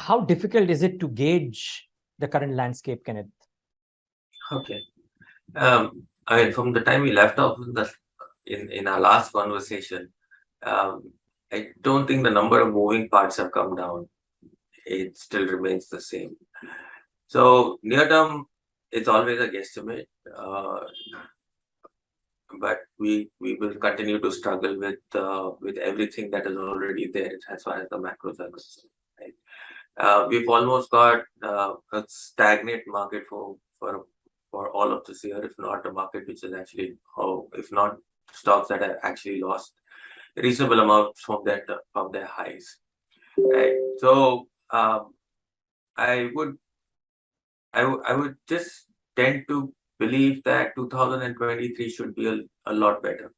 how difficult is it to gauge the current landscape, Kenneth? Okay. I mean, from the time we left off in our last conversation, I don't think the number of moving parts have come down. It still remains the same. So near term, it's always a guesstimate, but we will continue to struggle with everything that is already there as far as the macros are concerned. Right? We've almost got a stagnant market for all of this year, if not a market which is actually, if not stocks that have actually lost reasonable amounts from their highs. Right. So I would I would just tend to believe that 2023 should be a lot better.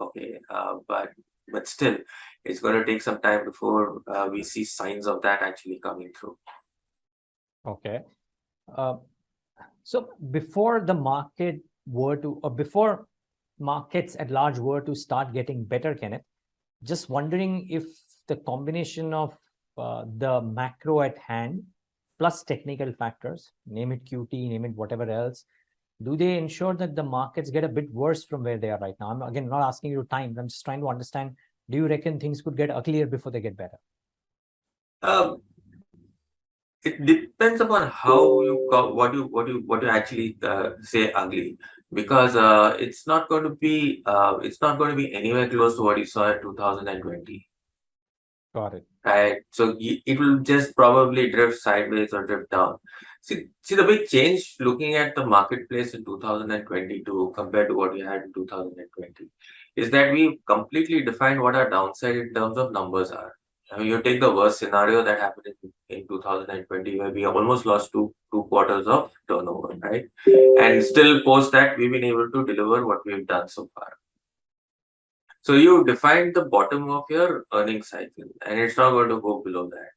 Okay, but still, it's going to take some time before we see signs of that actually coming through. Okay. So before the market were to, or before markets at large were to start getting better, Kenneth, just wondering if the combination of the macro at hand plus technical factors, name it QT, name it whatever else, do they ensure that the markets get a bit worse from where they are right now? I'm again not asking you time. I'm just trying to understand. Do you reckon things could get uglier before they get better? It depends upon how what you actually say ugly, because it's not going to be anywhere close to what you saw in 2020. Got it. Right, so it will just probably drift sideways or drift down. See the big change looking at the marketplace in 2022 compared to what we had in 2020 is that we completely defined what our downside in terms of numbers are. I mean, you take the worst scenario that happened in 2020, where we almost lost two quarters of turnover, right? And still post that, we've been able to deliver what we've done so far. So you defined the bottom of your earning cycle, and it's not going to go below that,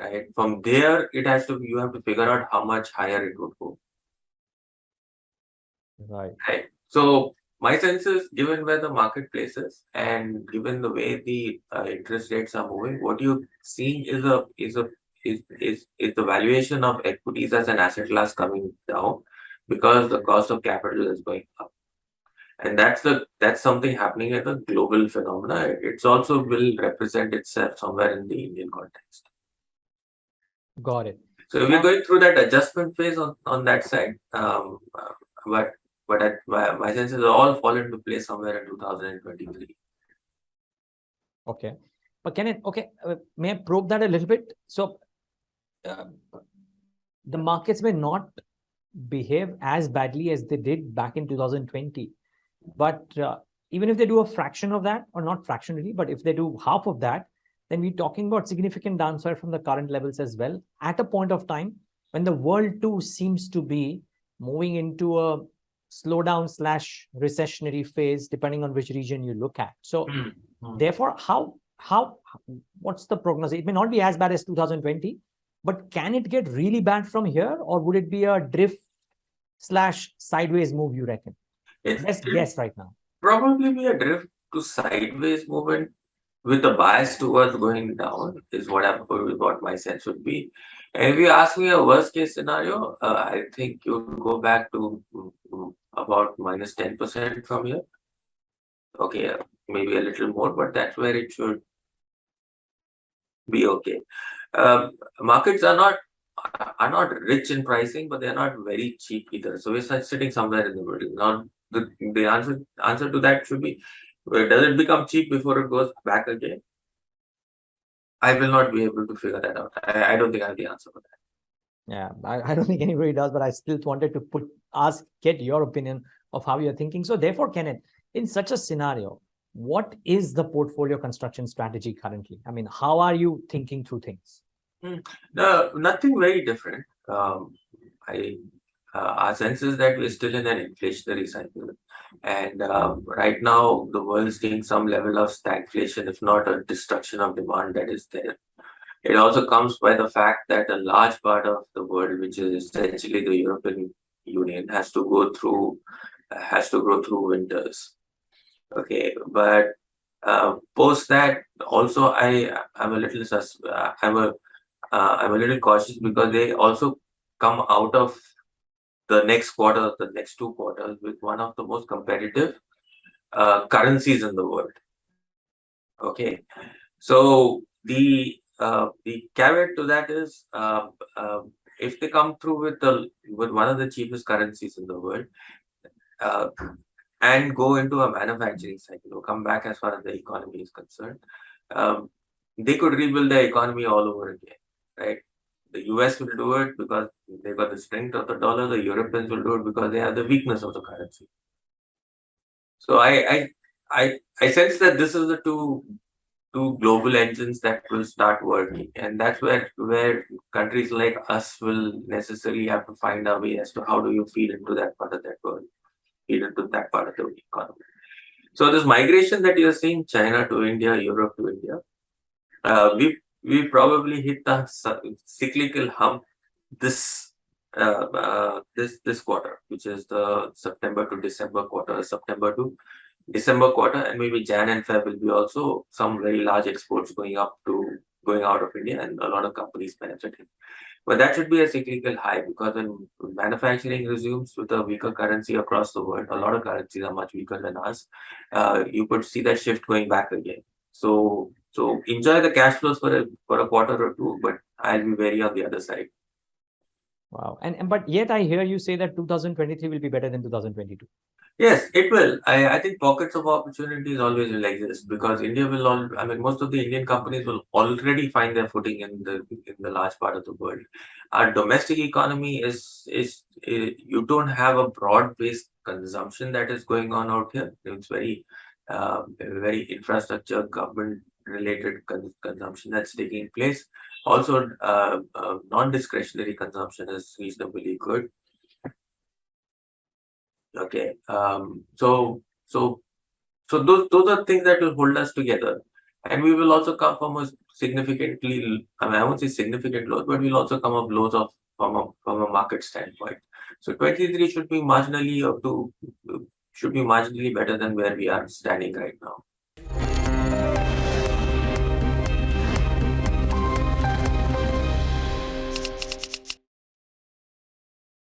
right? From there, you have to figure out how much higher it would go. Right. Right. So my sense is, given where the marketplace is and given the way the interest rates are moving, what you're seeing is the valuation of equities as an asset class coming down because the cost of capital is going up. And that's something happening as a global phenomena. It's also will represent itself somewhere in the Indian context. Got it. So we're going through that adjustment phase on that side. But my sense is all fall into place somewhere in 2023. Okay. But Kenneth, okay, may I probe that a little bit? So the markets may not behave as badly as they did back in 2020. But even if they do a fraction of that, or not fractionally, but if they do half of that, then we're talking about significant downside from the current levels as well, at a point of time when the world too seems to be moving into a slowdown / recessionary phase, depending on which region you look at. So therefore, what's the prognosis? It may not be as bad as 2020, but can it get really bad from here, or would it be a drift / sideways move, you reckon? Best guess right now. Probably be a drift to sideways movement with a bias towards going down is what my sense would be. And if you ask me a worst case scenario, I think you would go back to about minus 10% from here. Okay, maybe a little more, but that's where it should be okay. Markets are not rich in pricing, but they're not very cheap either. So we're sitting somewhere in the middle. Now the answer to that should be, does it become cheap before it goes back again? I will not be able to figure that out. I don't think I have the answer for that. Yeah, I don't think anybody does, but I still wanted to get your opinion of how you're thinking. So therefore, Kenneth, in such a scenario, what is the portfolio construction strategy currently? I mean, how are you thinking through things? No, nothing very different. Our sense is that we're still in an inflationary cycle. And right now, the world is seeing some level of stagflation, if not a destruction of demand that is there. It also comes by the fact that a large part of the world, which is essentially the European Union, has to go through winters. Okay, but post that, also I'm a little I'm a little cautious because they also come out of the next quarter, the next 2 quarters, with one of the most competitive currencies in the world. Okay, so the caveat to that is if they come through with one of the cheapest currencies in the world uh, and go into a manufacturing cycle or come back as far as the economy is concerned, um, they could rebuild the economy all over again, right? The US will do it because they got the strength of the dollar. The Europeans will do it because they have the weakness of the currency. So I sense that this is the two global engines that will start working, and that's where countries like us will necessarily have to find our way as to how do you feed into that part of that world, feed into that part of the economy. So this migration that you're seeing, China to India, Europe to India, we probably hit the cyclical hump this this quarter, which is the September to December quarter, September to December quarter, and maybe Jan and Feb will be also some very large exports going out of India, and a lot of companies benefiting. But that should be a cyclical high, because when manufacturing resumes with a weaker currency across the world, a lot of currencies are much weaker than us. You could see that shift going back again. So enjoy the cash flows for a quarter or two, but I'll be wary on the other side. Wow. And but yet I hear you say that 2023 will be better than 2022. Yes, it will. I think pockets of opportunities always will exist, because India will all. I mean, most of the Indian companies will already find their footing in the large part of the world. Our domestic economy you don't have a broad-based consumption that is going on out here. It's very infrastructure, government-related consumption that's taking place. Also, non-discretionary consumption is reasonably good. Okay. So those are things that will hold us together, and we will also come from a significantly. I mean, I won't say significant lows, but we'll also come up lows of from a market standpoint. So 23 should be marginally better than where we are standing right now.